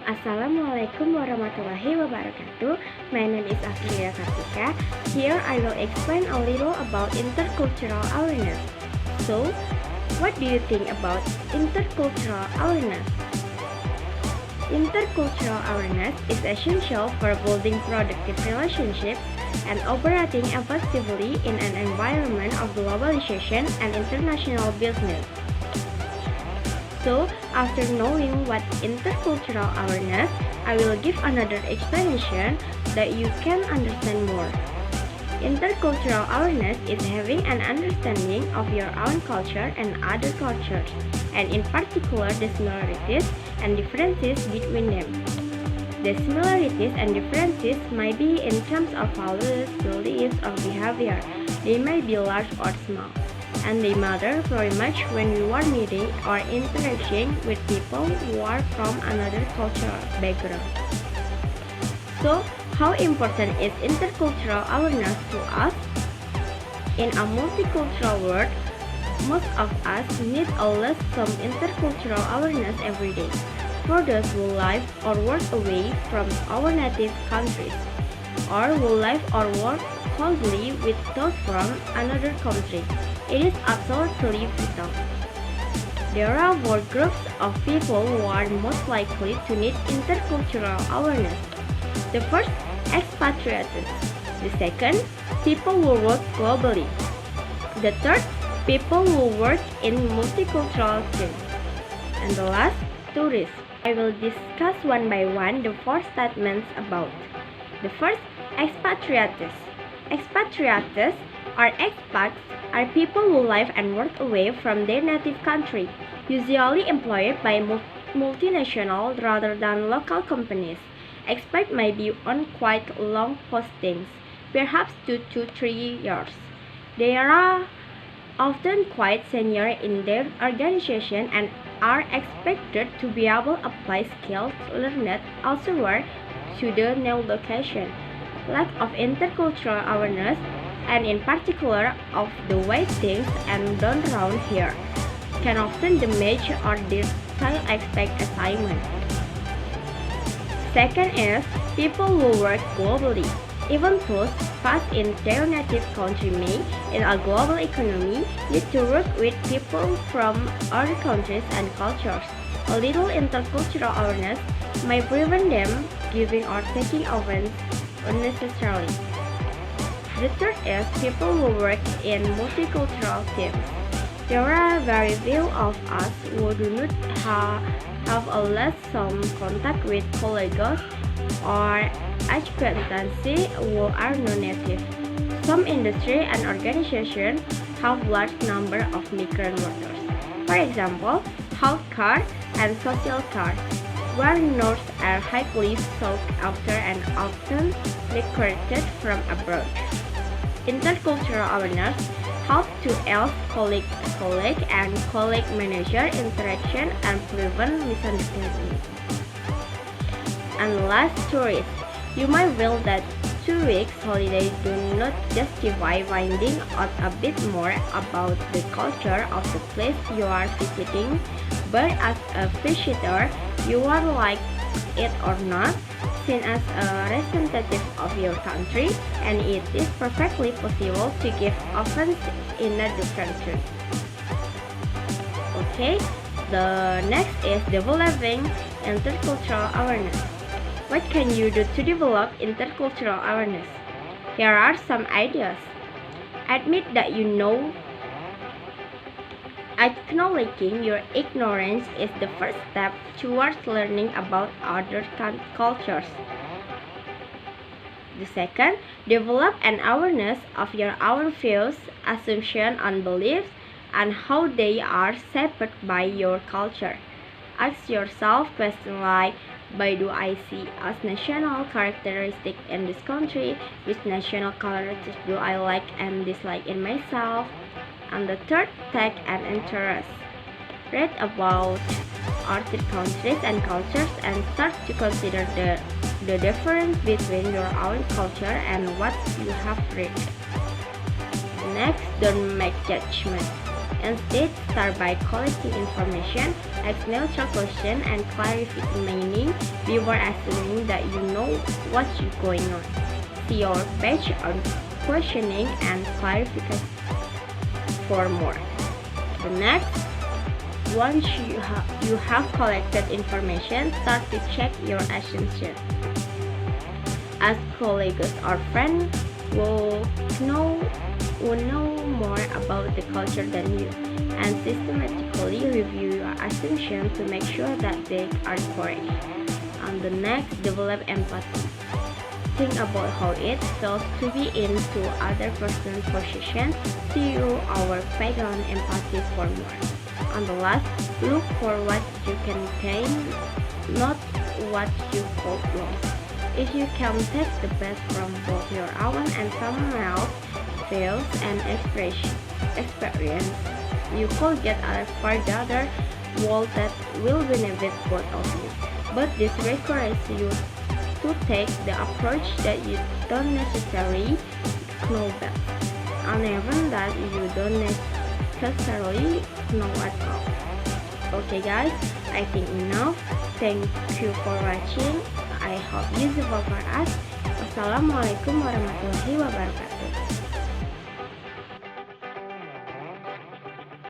Assalamualaikum warahmatullahi wabarakatuh. My name is Afrilia Kartika. Here I will explain a little about intercultural awareness. So, what do you think about intercultural awareness? Intercultural awareness is essential for building productive relationships and operating effectively in an environment of globalization and international business. So, after knowing what intercultural awareness, I will give another explanation that you can understand more. Intercultural awareness is having an understanding of your own culture and other cultures, and in particular the similarities and differences between them. The similarities and differences might be in terms of values, beliefs, or behavior. They may be large or small, and they matter very much when you are meeting or interacting with people who are from another cultural background. So, how important is intercultural awareness to us? In a multicultural world, most of us need at least some intercultural awareness every day. For those who live or work away from our native countries, or who live or work closely with those from another country, it is absolutely vital. There are four groups of people who are most likely to need intercultural awareness. The first, expatriates. The second, people who work globally. The third, people who work in multicultural teams. And the last, tourists. I will discuss one by one the four statements about. The first, expatriates. Expatriates or expats are people who live and work away from their native country, usually employed by multinational rather than local companies. Expats may be on quite long postings, perhaps 2 to 3 years. They are often quite senior in their organization and are expected to be able to apply skills learned elsewhere to the new location. Lack of intercultural awareness, and in particular of the way things are done around here, can often damage or destroy expat assignment. Second is people who work globally. Even those based in their native country may, in a global economy, need to work with people from other countries and cultures. A little intercultural awareness may prevent them giving or taking offense unnecessarily. The third is people who work in multicultural teams. There are very few of us who do not have at least some contact with colleagues or acquaintances who are non-native. Some industry and organizations have large number of migrant workers. For example, healthcare and social care, where nurses are highly sought after and often recruited from abroad. Intercultural awareness helps to ease colleague and colleague-manager interaction and prevent misunderstandings. And last, tourists. You might feel that 2 weeks holidays do not justify finding out a bit more about the culture of the place you are visiting, but as a visitor, you are like it or not, seen as a representative of your country, and it is perfectly possible to give offense in a different country. Okay, the next is developing intercultural awareness. What can you do to develop intercultural awareness? Here are some ideas. Admit that you know. Acknowledging your ignorance is the first step towards learning about other cultures. The second, develop an awareness of your own views, assumptions, and beliefs, and how they are shaped by your culture. Ask yourself questions like, why do I see as national characteristics in this country? Which national characteristics do I like and dislike in myself? And the third, take an interest. Read about other countries and cultures and start to consider the difference between your own culture and what you have read. Next, don't make judgment. Instead, start by collecting information, ask neutral questions, and clarify meaning before assuming that you know what's going on. See your page on questioning and clarification for more. The next, once you have collected information, start to check your assumptions. Ask colleagues or friends who know more about the culture than you, and systematically review your assumptions to make sure that they are correct. And the next, develop empathy. Think about how it feels to be into other person's position, see our background empathy for more. On the last, look for what you can gain, not what you hold lost. If you can take the best from both your own and someone else's feels and experience, you could get a further world that will benefit both of you. But this requires you to take the approach that you don't necessarily know best, and even that you don't necessarily know at all. Okay guys, I think enough. Thank you for watching. I hope useful for us. Wassalamualaikum warahmatullahi wabarakatuh.